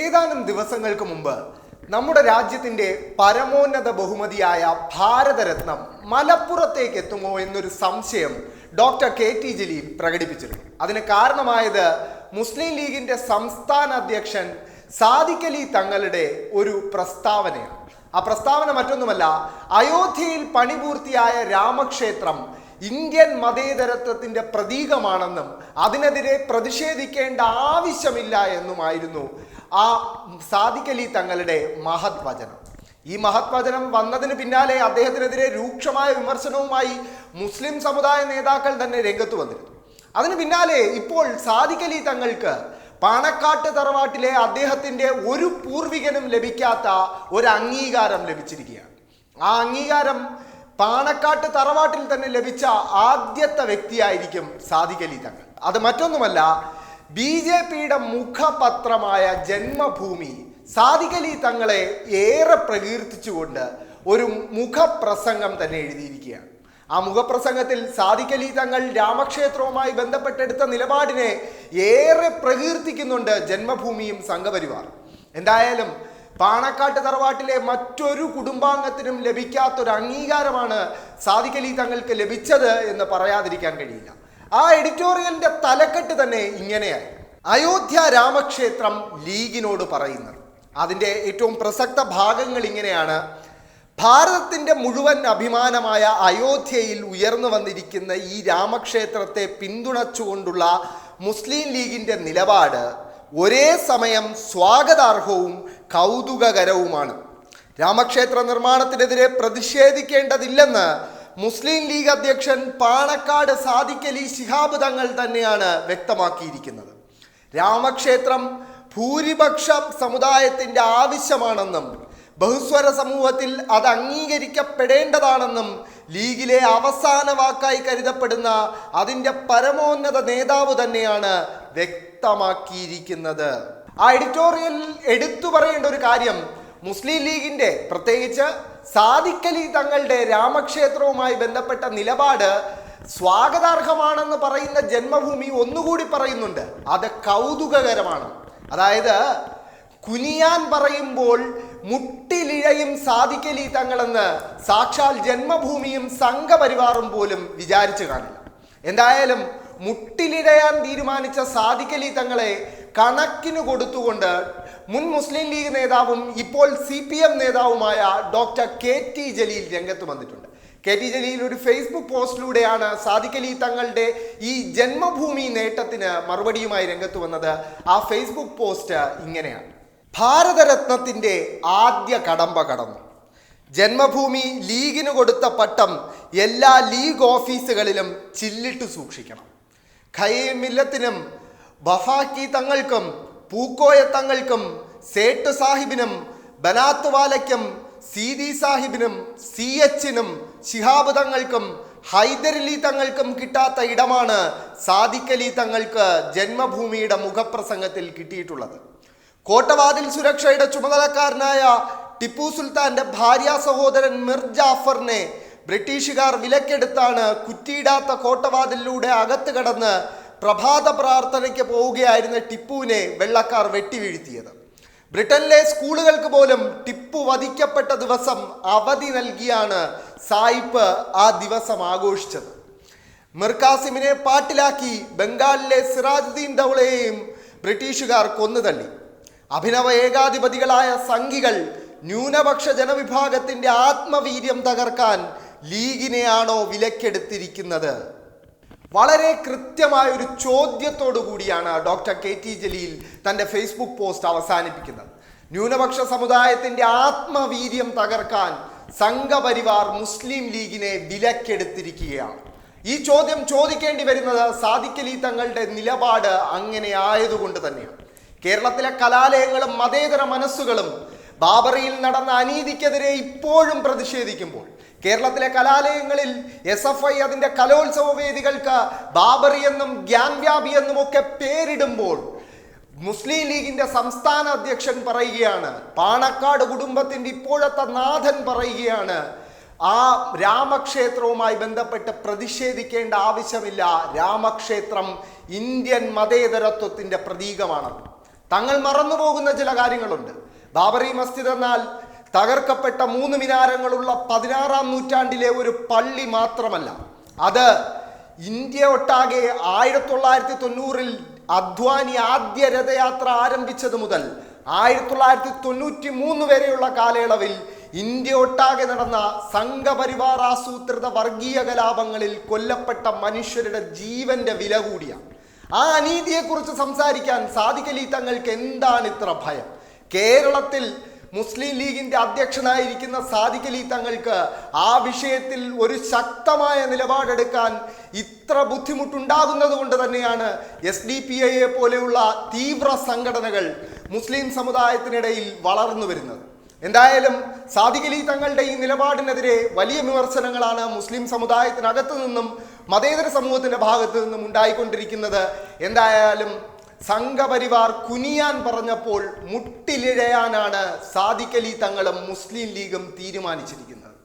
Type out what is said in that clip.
ഏതാനും ദിവസങ്ങൾക്ക് മുമ്പ് നമ്മുടെ രാജ്യത്തിന്റെ പരമോന്നത ബഹുമതിയായ ഭാരതരത്നം മലപ്പുറത്തേക്ക് എത്തുമോ എന്നൊരു സംശയം ഡോക്ടർ കെ.ടി. ജലീൽ പ്രകടിപ്പിച്ചിരുന്നു. അതിന് കാരണമായത് മുസ്ലിം ലീഗിന്റെ സംസ്ഥാന അധ്യക്ഷൻ സാദിഖ് അലി തങ്ങളുടെ ഒരു പ്രസ്താവനയാണ്. ആ പ്രസ്താവന മറ്റൊന്നുമല്ല, അയോധ്യയിൽ പണിപൂർത്തിയായ രാമക്ഷേത്രം ഇന്ത്യൻ മതേതരത്വത്തിന്റെ പ്രതീകമാണെന്നും അതിനെതിരെ പ്രതിഷേധിക്കേണ്ട ആവശ്യമില്ല എന്നുമായിരുന്നു ആ സാദിഖ് അലി തങ്ങളുടെ മഹത് വചനം. ഈ മഹത് വചനം വന്നതിന് പിന്നാലെ അദ്ദേഹത്തിനെതിരെ രൂക്ഷമായ വിമർശനവുമായി മുസ്ലിം സമുദായ നേതാക്കൾ തന്നെ രംഗത്ത് വന്നിരുന്നു. അതിന് പിന്നാലെ ഇപ്പോൾ സാദിഖ് അലി തങ്ങൾക്ക് പാണക്കാട്ട് തറവാട്ടിലെ അദ്ദേഹത്തിന്റെ ഒരു പൂർവികനും ലഭിക്കാത്ത ഒരു അംഗീകാരം ലഭിച്ചിരിക്കുകയാണ്. ആ അംഗീകാരം പാണക്കാട്ട് തറവാട്ടിൽ തന്നെ ലഭിച്ച ആദ്യത്തെ വ്യക്തിയായിരിക്കും സാദിഖ് അലി തങ്ങൾ. അത് മറ്റൊന്നുമല്ല, BJPയുടെ മുഖപത്രമായ ജന്മഭൂമി സാദിഖ് അലി തങ്ങളെ ഏറെ പ്രകീർത്തിച്ചുകൊണ്ട് ഒരു മുഖപ്രസംഗം തന്നെ എഴുതിയിരിക്കുകയാണ്. ആ മുഖപ്രസംഗത്തിൽ സാദിഖ് അലി തങ്ങൾ രാമക്ഷേത്രവുമായി ബന്ധപ്പെട്ടെടുത്ത നിലപാടിനെ ഏറെ പ്രകീർത്തിക്കുന്നുണ്ട് ജന്മഭൂമിയും സംഘപരിവാർ. എന്തായാലും പാണക്കാട്ട് തറവാട്ടിലെ മറ്റൊരു കുടുംബാംഗത്തിനും ലഭിക്കാത്തൊരു അംഗീകാരമാണ് സാദിഖ് അലി തങ്ങൾക്ക് ലഭിച്ചത് എന്ന് പറയാതിരിക്കാൻ കഴിയില്ല. ആ എഡിറ്റോറിയലിന്റെ തലക്കെട്ട് തന്നെ ഇങ്ങനെയായി: അയോധ്യ രാമക്ഷേത്രം ലീഗിനോട് പറയുന്നത്. അതിൻ്റെ ഏറ്റവും പ്രസക്ത ഭാഗങ്ങൾ ഇങ്ങനെയാണ്: ഭാരതത്തിന്റെ മുഴുവൻ അഭിമാനമായ അയോധ്യയിൽ ഉയർന്നു വന്നിരിക്കുന്ന ഈ രാമക്ഷേത്രത്തെ പിന്തുണച്ചുകൊണ്ടുള്ള മുസ്ലിം ലീഗിന്റെ നിലപാട് ഒരേ സമയം സ്വാഗതാർഹവും കൗതുകകരവുമാണ്. രാമക്ഷേത്ര നിർമ്മാണത്തിനെതിരെ പ്രതിഷേധിക്കേണ്ടതില്ലെന്ന് മുസ്ലിം ലീഗ് അധ്യക്ഷൻ പാണക്കാട് സാദിഖ് അലി ശിഹാബ് തങ്ങൾ തന്നെയാണ് വ്യക്തമാക്കിയിരിക്കുന്നത്. രാമക്ഷേത്രം ഭൂരിപക്ഷ സമുദായത്തിന്റെ ആവശ്യമാണെന്നും ബഹുസ്വര സമൂഹത്തിൽ അത് അംഗീകരിക്കപ്പെടേണ്ടതാണെന്നും ലീഗിലെ അവസാന വാക്കായി കരുതപ്പെടുന്ന അതിൻ്റെ പരമോന്നത നേതാവ് തന്നെയാണ് വ്യക്തമാക്കിയിരിക്കുന്നത്. ആ എഡിറ്റോറിയലിൽ എടുത്തു പറയേണ്ട ഒരു കാര്യം, മുസ്ലിം ലീഗിന്റെ പ്രത്യേകിച്ച് സാദിഖ് അലി തങ്ങളുടെ രാമക്ഷേത്രവുമായി ബന്ധപ്പെട്ട നിലപാട് സ്വാഗതാർഹമാണെന്ന് പറയുന്ന ജന്മഭൂമി ഒന്നുകൂടി പറയുന്നുണ്ട്, അത് കൗതുകകരമാണ്. അതായത് കുനിയാൻ പറയുമ്പോൾ മുട്ടിലിഴയും സാദിഖ് അലി തങ്ങളെന്ന് സാക്ഷാൽ ജന്മഭൂമിയും സംഘപരിവാറും പോലും വിചാരിച്ചു കാണില്ല. എന്തായാലും മുട്ടിലിഴയാൻ തീരുമാനിച്ച സാദിഖ് അലി തങ്ങളെ കണക്കിന് കൊടുത്തുകൊണ്ട് മുൻ മുസ്ലിം ലീഗ് നേതാവും ഇപ്പോൾ CPM നേതാവുമായ ഡോക്ടർ കെ.ടി. ജലീൽ രംഗത്ത് വന്നിട്ടുണ്ട്. കെ.ടി. ജലീൽ ഒരു ഫേസ്ബുക്ക് പോസ്റ്റിലൂടെയാണ് സാദിഖ് അലി തങ്ങളുടെ ഈ ജന്മഭൂമി നേട്ടത്തിന് മറുപടിയുമായി രംഗത്ത് വന്നത്. ആ ഫേസ്ബുക്ക് പോസ്റ്റ് ഇങ്ങനെയാണ്: ഭാരതരത്നത്തിന്റെ ആദ്യ കടമ്പ കടന്നു. ജന്മഭൂമി ലീഗിന് കൊടുത്ത പട്ടം എല്ലാ ലീഗ് ഓഫീസുകളിലും ചില്ലിട്ട് സൂക്ഷിക്കണം. ഖയീം മില്ലത്തിനും വഫാക്കി തങ്ങൾക്കും പൂക്കോയ തങ്ങൾക്കും സേട്ട് സാഹിബിനും ബനാത്ത് വാലയ്ക്കും സീതി സാഹിബിനും CH-നും ശിഹാബ് തങ്ങൾക്കും ഹൈദരലി തങ്ങൾക്കും കിട്ടാത്ത ഇടമാണ് സാദിഖ് അലി തങ്ങൾക്ക് ജന്മഭൂമിയുടെ മുഖപ്രസംഗത്തിൽ കിട്ടിയിട്ടുള്ളത്. കോട്ടവാതിൽ സുരക്ഷയുടെ ചുമതലക്കാരനായ ടിപ്പു സുൽത്താന്റെ ഭാര്യ സഹോദരൻ മിർ ജാഫറിനെ ബ്രിട്ടീഷുകാർ വിലക്കെടുത്താണ് കുറ്റിയിടാത്ത കോട്ടവാതിലൂടെ അകത്ത് കടന്ന് പ്രഭാത പ്രാർത്ഥനയ്ക്ക് പോവുകയായിരുന്ന ടിപ്പുവിനെ വെള്ളക്കാർ വെട്ടിവീഴ്ത്തിയത്. ബ്രിട്ടനിലെ സ്കൂളുകൾക്ക് പോലും ടിപ്പു വധിക്കപ്പെട്ട ദിവസം അവധി നൽകിയാണ് സായിപ്പ് ആ ദിവസം ആഘോഷിച്ചത്. മിർ കാസിമിനെ പാട്ടിലാക്കി ബംഗാളിലെ സിറാജുദ്ദീൻ ദൗളയെയും ബ്രിട്ടീഷുകാർ കൊന്നുതള്ളി. അഭിനവ ഏകാധിപതികളായ സംഘികൾ ന്യൂനപക്ഷ ജനവിഭാഗത്തിന്റെ ആത്മവീര്യം തകർക്കാൻ ലീഗിനെയാണോ വിലക്കെടുത്തിരിക്കുന്നത്? വളരെ കൃത്യമായ ഒരു ചോദ്യത്തോടു കൂടിയാണ് ഡോക്ടർ കെ.ടി. ജലീൽ തൻ്റെ ഫേസ്ബുക്ക് പോസ്റ്റ് അവസാനിപ്പിക്കുന്നത്. ന്യൂനപക്ഷ സമുദായത്തിന്റെ ആത്മവീര്യം തകർക്കാൻ സംഘപരിവാർ മുസ്ലിം ലീഗിനെ വിലക്കെടുത്തിരിക്കുകയാണ്. ഈ ചോദ്യം ചോദിക്കേണ്ടി വരുന്നത് സാദിഖ് അലി തങ്ങളുടെ നിലപാട് അങ്ങനെ ആയതുകൊണ്ട് തന്നെയാണ്. കേരളത്തിലെ കലാലയങ്ങളും മതേതര മനസ്സുകളും ബാബറിയിൽ നടന്ന അനീതിക്കെതിരെ ഇപ്പോഴും പ്രതിഷേധിക്കുമ്പോൾ, കേരളത്തിലെ കലാലയങ്ങളിൽ SFI അതിൻ്റെ കലോത്സവ വേദികൾക്ക് ബാബറി എന്നും ഗ്യാൻ വ്യാപി എന്നും ഒക്കെ പേരിടുമ്പോൾ, മുസ്ലിം ലീഗിന്റെ സംസ്ഥാന അധ്യക്ഷൻ പറയുകയാണ്, പാണക്കാട് കുടുംബത്തിന്റെ ഇപ്പോഴത്തെ നാഥൻ പറയുകയാണ്, ആ രാമക്ഷേത്രവുമായി ബന്ധപ്പെട്ട് പ്രതിഷേധിക്കേണ്ട ആവശ്യമില്ല, രാമക്ഷേത്രം ഇന്ത്യൻ മതേതരത്വത്തിന്റെ പ്രതീകമാണ്. തങ്ങൾ മറന്നുപോകുന്ന ചില കാര്യങ്ങളുണ്ട്. ബാബറി മസ്ജിദ് എന്നാൽ തകർക്കപ്പെട്ട 3 മിനാരങ്ങളുള്ള 16-ാം നൂറ്റാണ്ടിലെ ഒരു പള്ളി മാത്രമല്ല. അത് ഇന്ത്യ ഒട്ടാകെ 1990-ൽ അദ്വാനി ആദ്യ രഥയാത്ര ആരംഭിച്ചത് മുതൽ 1993 വരെയുള്ള കാലയളവിൽ ഇന്ത്യ ഒട്ടാകെ നടന്ന സംഘപരിവാർ ആസൂത്രിത വർഗീയ കലാപങ്ങളിൽ കൊല്ലപ്പെട്ട മനുഷ്യരുടെ ജീവന്റെ വില കൂടിയാണ്. ആ അനീതിയെക്കുറിച്ച് സംസാരിക്കാൻ സാദിഖ് അലി തങ്ങൾക്ക് എന്താണ് ഇത്ര ഭയം? കേരളത്തിൽ മുസ്ലിം ലീഗിന്റെ അധ്യക്ഷനായിരിക്കുന്ന സാദിഖ് അലി തങ്ങൾക്ക് ആ വിഷയത്തിൽ ഒരു ശക്തമായ നിലപാടെടുക്കാൻ ഇത്ര ബുദ്ധിമുട്ടുണ്ടാകുന്നത് കൊണ്ട് തന്നെയാണ് SDPI പോലെയുള്ള തീവ്ര സംഘടനകൾ മുസ്ലിം സമുദായത്തിനിടയിൽ വളർന്നു വരുന്നത്. എന്തായാലും സാദിഖ് അലി തങ്ങളുടെ ഈ നിലപാടിനെതിരെ വലിയ വിമർശനങ്ങളാണ് മുസ്ലിം സമുദായത്തിനകത്തു നിന്നും മതേതര സമൂഹത്തിന്റെ ഭാഗത്തു നിന്നും ഉണ്ടായിക്കൊണ്ടിരിക്കുന്നത്. എന്തായാലും സംഘപരിവാർ കുനിയാൻ പറഞ്ഞപ്പോൾ മുട്ടിലിഴയാനാണ് സാദിഖ് അലി തങ്ങളും മുസ്ലിം ലീഗും തീരുമാനിച്ചിരിക്കുന്നത്.